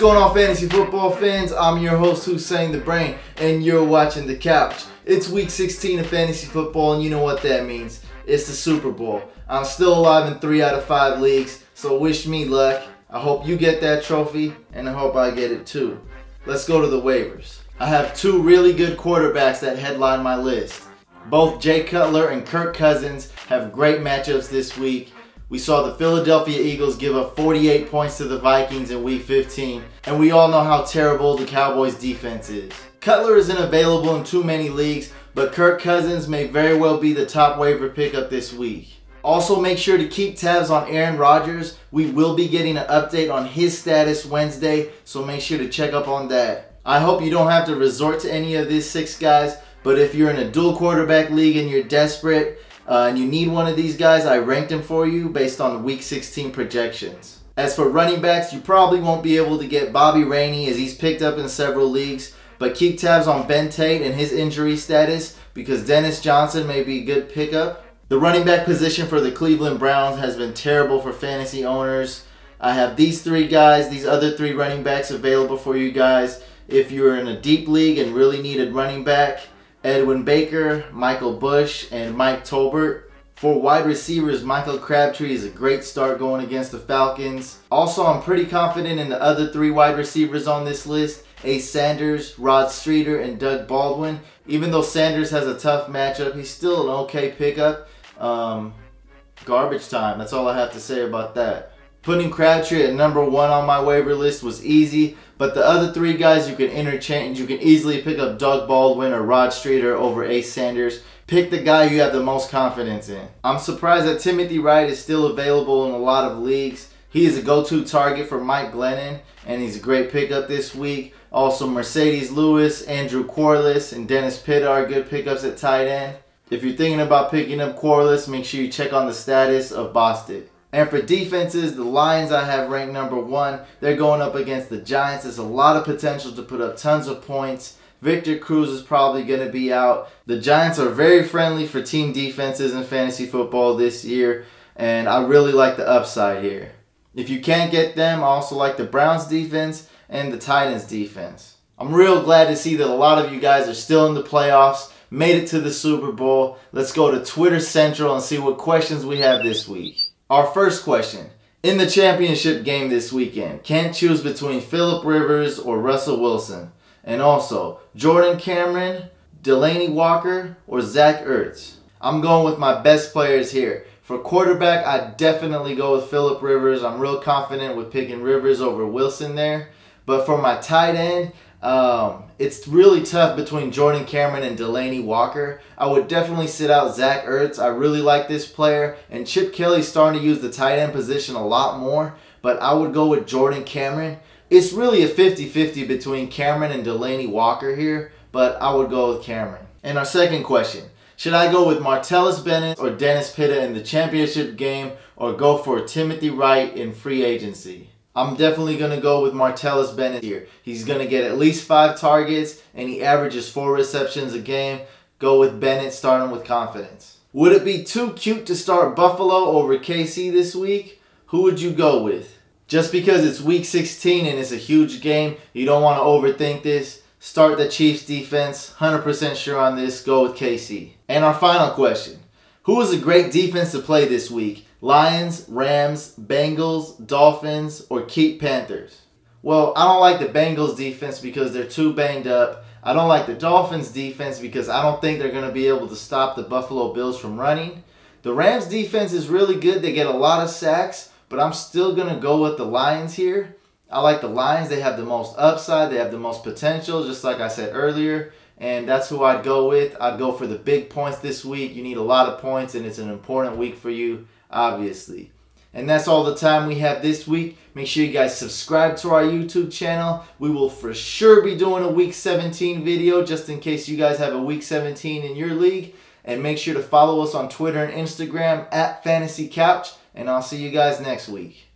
going on, fantasy football fans? I'm your host, Hussein the Brain, and you're watching The Couch. It's week 16 of fantasy football, and you know what that means. It's the Super Bowl. I'm still alive in 3 out of 5 leagues, so wish me luck. I hope you get that trophy, and I hope I get it too. Let's go to the waivers. I have 2 really good quarterbacks that headline my list. Both Jay Cutler and Kirk Cousins have great matchups this week. We saw the Philadelphia Eagles give up 48 points to the Vikings in week 15, and we all know how terrible the Cowboys defense is. Cutler isn't available in too many leagues, but Kirk Cousins may very well be the top waiver pickup this week. Also, make sure to keep tabs on Aaron Rodgers. We will be getting an update on his status Wednesday, so make sure to check up on that. I hope you don't have to resort to any of these 6 guys, but if you're in a dual quarterback league and you're desperate, and you need one of these guys, I ranked them for you based on week 16 projections. As for running backs, you probably won't be able to get Bobby Rainey as he's picked up in several leagues, but keep tabs on Ben Tate and his injury status because Dennis Johnson may be a good pickup. The running back position for the Cleveland Browns has been terrible for fantasy owners. I have these 3 guys, these other 3 running backs available for you guys. If you're in a deep league and really need a running back, Edwin Baker, Michael Bush, and Mike Tolbert. For wide receivers, Michael Crabtree is a great start going against the Falcons. Also, I'm pretty confident in the other 3 wide receivers on this list, Ace Sanders, Rod Streeter, and Doug Baldwin. Even though Sanders has a tough matchup, he's still an okay pickup. Garbage time, that's all I have to say about that. Putting Crabtree at number 1 on my waiver list was easy, but the other 3 guys you can interchange. You can easily pick up Doug Baldwin or Rod Streeter over Ace Sanders. Pick the guy you have the most confidence in. I'm surprised that Timothy Wright is still available in a lot of leagues. He is a go-to target for Mike Glennon, and he's a great pickup this week. Also, Mercedes Lewis, Andrew Quarless, and Dennis Pitta are good pickups at tight end. If you're thinking about picking up Quarless, make sure you check on the status of Boston. And for defenses, the Lions I have ranked number 1. They're going up against the Giants. There's a lot of potential to put up tons of points. Victor Cruz is probably going to be out. The Giants are very friendly for team defenses in fantasy football this year, and I really like the upside here. If you can't get them, I also like the Browns defense and the Titans defense. I'm real glad to see that a lot of you guys are still in the playoffs, made it to the Super Bowl. Let's go to Twitter Central and see what questions we have this week. Our first question. In the championship game this weekend, can't choose between Phillip Rivers or Russell Wilson. And also, Jordan Cameron, Delaney Walker, or Zach Ertz. I'm going with my best players here. For quarterback, I definitely go with Phillip Rivers. I'm real confident with picking Rivers over Wilson there. But for my tight end, it's really tough between Jordan Cameron and Delaney Walker. I would definitely sit out Zach Ertz. I really like this player. And Chip Kelly's starting to use the tight end position a lot more. But I would go with Jordan Cameron. It's really a 50-50 between Cameron and Delaney Walker here. But I would go with Cameron. And our second question. Should I go with Martellus Bennett or Dennis Pitta in the championship game, or go for Timothy Wright in free agency? I'm definitely going to go with Martellus Bennett here. He's going to get at least 5 targets, and he averages 4 receptions a game. Go with Bennett, starting with confidence. Would it be too cute to start Buffalo over KC this week? Who would you go with? Just because it's week 16 and it's a huge game, you don't want to overthink this. Start the Chiefs defense. 100% sure on this. Go with KC. And our final question. Who is a great defense to play this week? Lions, Rams, Bengals, Dolphins, or keep Panthers? Well, I don't like the Bengals defense because they're too banged up. I don't like the Dolphins defense because I don't think they're going to be able to stop the Buffalo Bills from running. The Rams defense is really good. They get a lot of sacks, but I'm still going to go with the Lions here. I like the Lions. They have the most upside. They have the most potential, just like I said earlier. And that's who I'd go with. I'd go for the big points this week. You need a lot of points, and it's an important week for you, obviously. And that's all the time we have this week. Make sure you guys subscribe to our YouTube channel. We will for sure be doing a Week 17 video just in case you guys have a Week 17 in your league. And make sure to follow us on Twitter and Instagram @FantasyCouch. And I'll see you guys next week.